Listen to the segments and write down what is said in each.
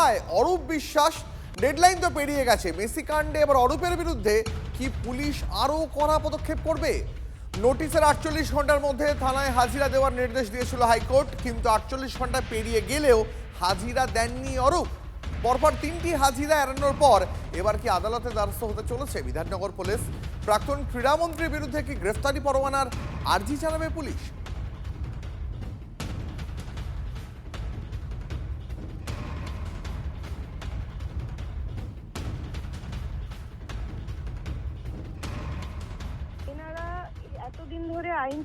কোথায় অরূপ বিশ্বাস? ডেডলাইন তো পেরিয়ে গেছে। মেসি কাণ্ডে এবার অরূপের বিরুদ্ধে কি পুলিশ আরও কড়া পদক্ষেপ করবে? নোটিশের 48 ঘন্টার মধ্যে থানায় হাজিরা দেওয়ার নির্দেশ দিয়েছিল হাইকোর্ট, কিন্তু 48 ঘন্টা পেরিয়ে গেলেও হাজিরা দেননি অরূপ। পরপর 3টি হাজিরা এড়ানোর পর এবার কি আদালতে দ্বারস্থ হতে চলেছে বিধাননগর পুলিশ? প্রাক্তন ক্রীড়ামন্ত্রীর বিরুদ্ধে কি গ্রেফতারি পরোয়ানার আর্জি জানাবে পুলিশ? এনারা এতদিন ধরে আইন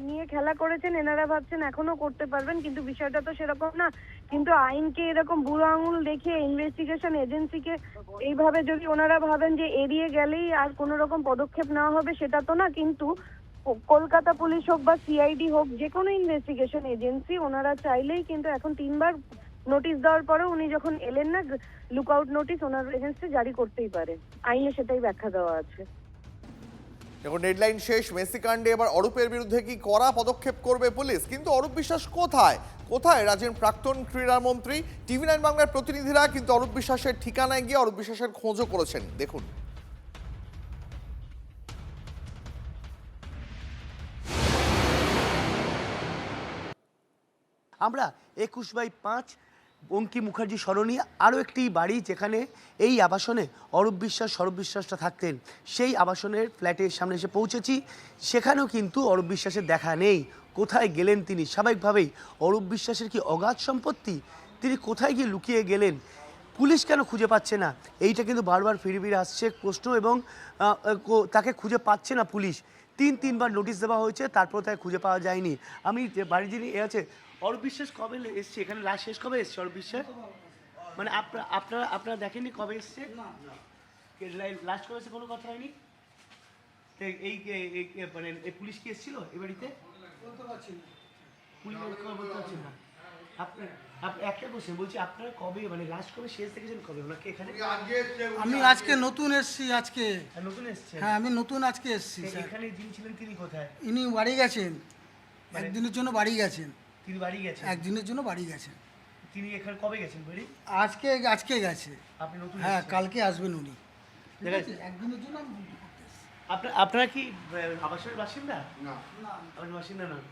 নিয়ে খেলা করেছেন, এনারা ভাবছেন এখনো করতে পারবেন, কিন্তু বিষয়টা তো সেরকম না। কিন্তু আইনকে এরকম বুড়ো আঙুল দেখিয়ে ইনভেস্টিগেশন এজেন্সিকে এইভাবে যদি ওনারা ভাবেন যে এড়িয়ে গেলেই আর কোনো রকম পদক্ষেপ নেওয়া হবে, সেটা তো না। কিন্তু কলকাতা পুলিশ হোক বা সিআইডি হোক, যে কোনো ইনভেস্টিগেশন এজেন্সি ওনারা চাইলেই কিন্তু এখন 3বার নোটিশ দেওয়ার পরেও উনি যখন এলেন না, লুকআউট নোটিশ ওনার এগেনস্টে জারি করতেই পারে। আইনে সেটাই ব্যাখ্যা দেওয়া আছে। এখন ডেডলাইন শেষ। মেসি কাণ্ডে এবার অরূপের বিরুদ্ধে কি কড়া পদক্ষেপ করবে পুলিশ? কিন্তু অরূপ বিশ্বাস কোথায় কোথায় রাজ্যের প্রাক্তন ক্রীড়ামন্ত্রী? TV9 বাংলার প্রতিনিধিরা কিন্তু অরূপ বিশ্বাসের ঠিকানায় গিয়ে অরূপ বিশ্বাসের খোঁজও করেছেন। দেখুন। আমরা 21/5 বঙ্কিম মুখার্জি সরণি আরও একটি বাড়ি, যেখানে এই আবাসনে অরূপ বিশ্বাস সৌরভ বিশ্বাসটা থাকতেন, সেই আবাসনের ফ্ল্যাটের সামনে এসে পৌঁছেছি। সেখানেও কিন্তু অরূপ বিশ্বাসের দেখা নেই। কোথায় গেলেন তিনি? স্বাভাবিকভাবেই অরূপ বিশ্বাসের কি অগাধ সম্পত্তি? তিনি কোথায় গিয়ে লুকিয়ে গেলেন? পুলিশ কেন খুঁজে পাচ্ছে না? এইটা কিন্তু বারবার ফিরে ফিরে আসছে প্রশ্ন, এবং তাকে খুঁজে পাচ্ছে না পুলিশ। 3বার নোটিশ দেওয়া হয়েছে, তারপর তাকে খুঁজে পাওয়া যায়নি। আমি যে বাড়ি যিনি এ আছে, অরূপ বিশ্বাস কবে এসছে এখানে? লাস্ট শেষ কবে এসছে অরূপ বিশ্বাস? মানে আপনারা দেখেননি কবে এসছে? লাস্ট কবে এসে কোনো কথা হয়নি? এই মানে পুলিশ কি এসেছিল এ বাড়িতে? পুলিশ বলতে পারছি না। একটা কোশ্চেন বলছি, আপনারা কবে মানে লাস্ট কবে শেষ দেখেছেন কবে ওনাকে এখানে? আমি আজকে নতুন এসেছি। নতুন এসছে? হ্যাঁ, আমি নতুন আজকে এসেছি। এখানে যিনি ছিলেন তিনি কোথায়? ইনি বাড়ি গেছেন, একদিনের জন্য বাড়ি গেছেন। তিনি বাড়ি গেছেন একদিনের জন্য বাড়ি গেছেন। তিনি এখানে কবে গেছেন বাড়ি? আজকে গেছে। আপনি নতুন? হ্যাঁ, কালকে আসবেন উনি। ঠিক আছে, একদিনের জন্য আপনারা কি আবাসনের বাসিন্দা? না, আপনার বাসিন্দা নন।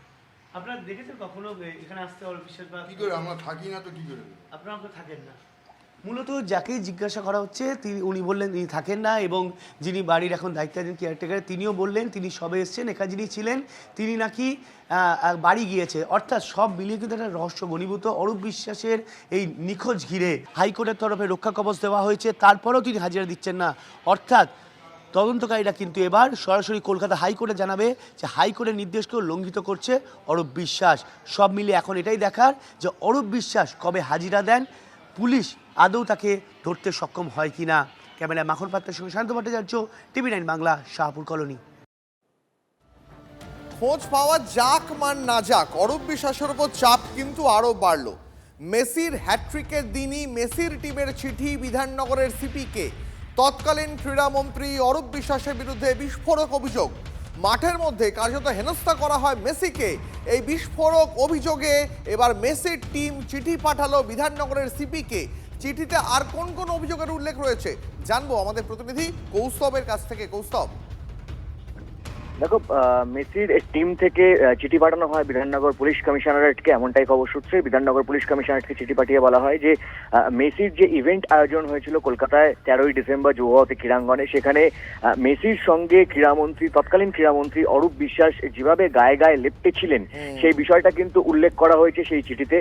আপনারা দেখেছেন কখনো এখানে আসতে অরূপ বিশ্বাস? বা কি করে আমরা থাকি না তো কি করে? আপনারা থাকেন না। মূলত যাকেই জিজ্ঞাসা করা হচ্ছে উনি বললেন তিনি থাকেন না, এবং যিনি বাড়ির এখন দায়িত্বাধীন কেয়ারটেকার তিনিও বললেন তিনি সবে এসছেন। এখানে যিনি ছিলেন তিনি নাকি বাড়ি গিয়েছে। অর্থাৎ সব মিলিয়ে কিন্তু একটা রহস্য ঘনীভূত। অরূপ বিশ্বাসের এই নিখোঁজ ঘিরে হাইকোর্টের তরফে রক্ষা কবচ দেওয়া হয়েছে, তারপরেও তিনি হাজিরা দিচ্ছেন না। অর্থাৎ তদন্তকারীরা কিন্তু এবার সরাসরি কলকাতা হাইকোর্টে জানাবে যে হাইকোর্টের নির্দেশকেও লঙ্ঘিত করছে অরূপ বিশ্বাস। সব মিলিয়ে এখন এটাই দেখার যে অরূপ বিশ্বাস কবে হাজিরা দেন, পুলিশ আদৌ তাকে ধরতে সক্ষম হয় কিনা। ক্যামেরায় মাখন পাত্রের সঙ্গে শান্ত ভট্টাচার্য, TV9 বাংলা, শাহপুর কলোনি। খোঁজ পাওয়া যাক মান না যাক, অরূপ বিশ্বাসের উপর চাপ কিন্তু আরও বাড়ল। মেসির হ্যাট্রিকের দিনই মেসির টিমের চিঠি বিধাননগরের সিপিকে। তৎকালীন ক্রীড়ামন্ত্রী অরূপ বিশ্বাসের বিরুদ্ধে বিস্ফোরক অভিযোগ। মাঠের মধ্যে কার্যত হেনস্থা করা হয় মেসিকে। এই বিস্ফোরক অভিযোগে এবার মেসির টিম চিঠি পাঠালো বিধাননগরের সিপিকে। চিঠিতে আর কোন কোন অভিযোগের উল্লেখ রয়েছে জানবো আমাদের প্রতিনিধি কৌস্তবের কাছ থেকে। কৌস্তব, দেখো, মেসির টিম থেকে চিঠি পাঠানো হয় বিধাননগর পুলিশ কমিশনারেটকে, এমনটাই খবর সূত্রে। বিধাননগর পুলিশ কমিশনারেটকে চিঠি পাঠিয়ে বলা হয় যে মেসির যে ইভেন্ট আয়োজন হয়েছিল কলকাতায় 13ই ডিসেম্বর যুবভারতী ক্রীড়াঙ্গনে, সেখানে মেসির সঙ্গে তৎকালীন ক্রীড়ামন্ত্রী অরূপ বিশ্বাস যেভাবে গায়ে গায়ে লেপ্টে ছিলেন, সেই বিষয়টা কিন্তু উল্লেখ করা হয়েছে সেই চিঠিতে।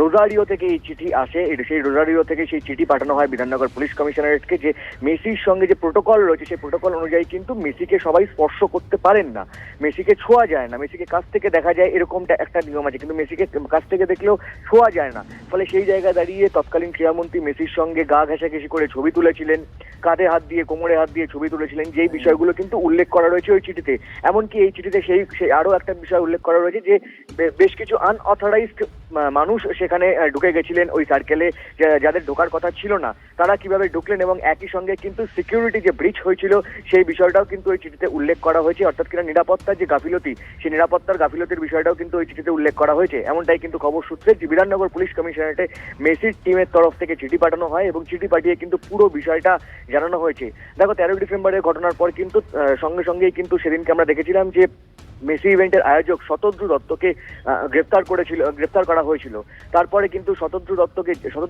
রোজারিও থেকে এই চিঠি আসে, সেই রোজারিও থেকে সেই চিঠি পাঠানো হয় বিধাননগর পুলিশ কমিশনারেটকে যে মেসির সঙ্গে যে প্রোটোকল রয়েছে সেই প্রোটোকল অনুযায়ী কিন্তু মেসিকে সবাই স্পর্শ করতে পারেন না, মেসিকে ছোঁয়া যায় না, মেসিকে কাছ থেকে দেখা যায় এরকমটা একটা নিয়ম আছে, কিন্তু মেসিকে কাছ থেকে দেখলেও ছোঁয়া যায় না। ফলে সেই জায়গায় দাঁড়িয়ে তৎকালীন ক্রীড়ামন্ত্রী মেসির সঙ্গে গা ঘেঁষাঘেঁষি করে ছবি তুলেছিলেন, কাঁধে হাত দিয়ে কোমরে হাত দিয়ে ছবি তুলেছিলেন, যেই বিষয়গুলো কিন্তু উল্লেখ করা রয়েছে ওই চিঠিতে। এমনকি এই চিঠিতে সেই আরো একটা বিষয় উল্লেখ করা রয়েছে যে বেশ কিছু আনঅথরাইজড মানুষ সেখানে ঢুকে গেছিলেন ওই সার্কেলে, যাদের ঢোকার কথা ছিল না তারা কিভাবে ঢুকলেন, এবং একই সঙ্গে কিন্তু সিকিউরিটি যে ব্রিচ হয়েছিল সেই বিষয়টাও কিন্তু ওই চিঠিতে উল্লেখ করা হয়েছে। অর্থাৎ কিনা নিরাপত্তার যে গাফিলতি, সেই নিরাপত্তার গাফিলতির বিষয়টাও কিন্তু ওই চিঠিতে উল্লেখ করা হয়েছে। এমনটাই কিন্তু খবর সূত্রে বিধাননগর পুলিশ কমিশনারেটে মেসির টিমের তরফ থেকে চিঠি পাঠানো হয় এবং চিঠি পাঠিয়ে কিন্তু পুরো বিষয়টা জানানো হয়েছে। দেখো 13 ডিসেম্বরের ঘটনার পর কিন্তু সঙ্গে সঙ্গেই কিন্তু সেদিনকে আমরা দেখেছিলাম যে মেসি ইভেন্টের আয়োজক শতদ্রু দত্তকে গ্রেফতার করা হয়েছিল। তারপরে কিন্তু শতদ্রু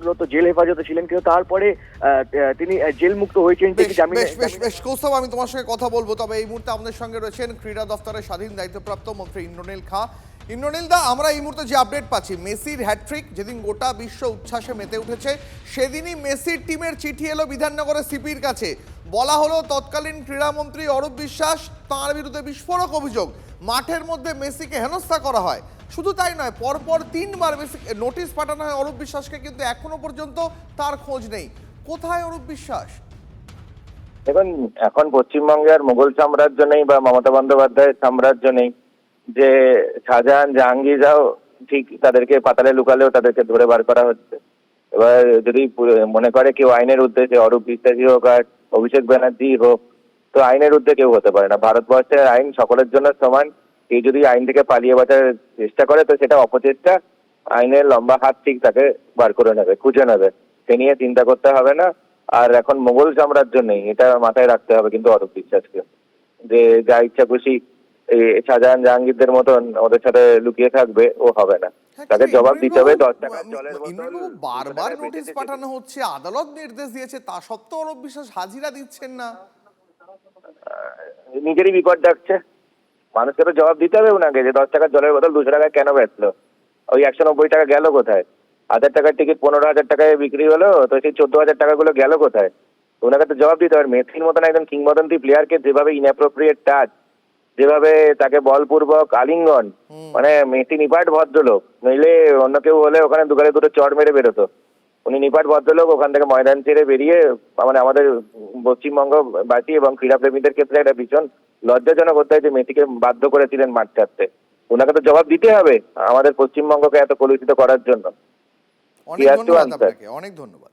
দত্ত জেল হেফাজতে ছিলেন, কিন্তু তারপরে তিনি জেল মুক্ত হয়েছেন থেকে জামিনে। বেশ কৌস্তব, আমি তোমার সঙ্গে কথা বলবো, তবে এই মুহূর্তে আমাদের সঙ্গে রয়েছেন ক্রীড়া দফতরের স্বাধীন দায়িত্বপ্রাপ্ত মন্ত্রী ইন্দ্রনীল খাঁ। ইন্দ্রনীল দা, আমরা এই মুহূর্তে যে আপডেট পাচ্ছি, মেসির হ্যাট্রিক যেদিন গোটা বিশ্ব উচ্ছ্বাসে মেতে উঠেছে, সেদিনই মেসির টিমের চিঠি এলো বিধাননগরের সিপির কাছে। বলা হলো তৎকালীন ক্রীড়ামন্ত্রী অরূপ বিশ্বাস, তাঁর বিরুদ্ধে বিস্ফোরক অভিযোগ, মাঠের মধ্যে মেসিকে হেনস্থা করা হয়। শুধু তাই নয়, পরপর 3বার নোটিশ পাঠানো হয় অরূপ বিশ্বাসকে, কিন্তু এখনো পর্যন্ত তার খোঁজ নেই। কোথায় অরূপ বিশ্বাস? দেখুন, এখন পশ্চিমবঙ্গের মুঘল সাম্রাজ্য নেই বা মমতা বন্দ্যোপাধ্যায়ের সাম্রাজ্য নেই যে শাহজাহান জাহাঙ্গীররাও ঠিক তাদেরকে পাতালে লুকালেও তাদেরকে ধরে বার করা হচ্ছে। এবার যদি মনে করে কেউ আইনের উদ্দেশ্যে, অরূপ বিশ্বাসী হোক আর অভিষেক ব্যানার্জি হোক, তো আইনের ঊর্ধ্বে কেউ হতে পারে না। ভারতবর্ষের আইন সকলের জন্য সমান। কেউ যদি আইন থেকে পালিয়ে বাঁচার চেষ্টা করে তো সেটা অপচেষ্টা। আইনের লম্বা হাত ঠিক তাকে বার করে নেবে, খুঁজে নেবে, সে নিয়ে চিন্তা করতে হবে না। আর এখন মোগল সাম্রাজ্য নেই, এটা মাথায় রাখতে হবে কিন্তু অরূপ বিশ্বাসকে, যে যা ইচ্ছা খুশি এই শাহজাহান জাহাঙ্গীরদের মতন ওদের সাথে লুকিয়ে থাকবে, ও হবে না। তাকে জবাব দিতে হবে। 10 টাকা জলের বোতল বারবার নোটিশ পাঠানো হচ্ছে, আদালত নির্দেশ দিয়েছে, তা সত্ত্বেও অরূপ বিশ্বাস হাজিরা দিচ্ছেন না। নিজেরই বিপদ ডাকছে। মানুষকে তো জবাব দিতে হবে ওনাকে যে 10 টাকার জলের বোতল 200 টাকায় কেন বেচলো, ওই 190 টাকা গেল কোথায়? 1000 টাকার টিকিট 15,000 টাকায় বিক্রি হলো, তো সেই 14,000 টাকাগুলো গেল কোথায়? ওনাকে তো জবাব দিতে হবে। মেসির মতন একজন কিংবদন্তি প্লেয়ারকে যেভাবে ইনঅ্যাপ্রোপ্রিয়েট টাচ, যেভাবে তাকে বলপূর্বক আলিঙ্গন, মানে মেসি নিপাট ভদ্রলোক, নইলে অন্য কেউ হলে ওখানে দুটো চড় মেরে বেরোতো। উনি নিপাট ভদ্রলোক, ওখান থেকে ময়দান ছেড়ে বেরিয়ে মানে আমাদের পশ্চিমবঙ্গবাসী এবং ক্রীড়াপ্রেমীদের ক্ষেত্রে একটা ভীষণ লজ্জাজনক হতে হয় যে মেসিকে বাধ্য করেছিলেন মাঠ ছাড়তে। ওনাকে তো জবাব দিতে হবে আমাদের পশ্চিমবঙ্গকে এত কলুষিত করার জন্য। অনেক ধন্যবাদ আপনাকে, অনেক ধন্যবাদ।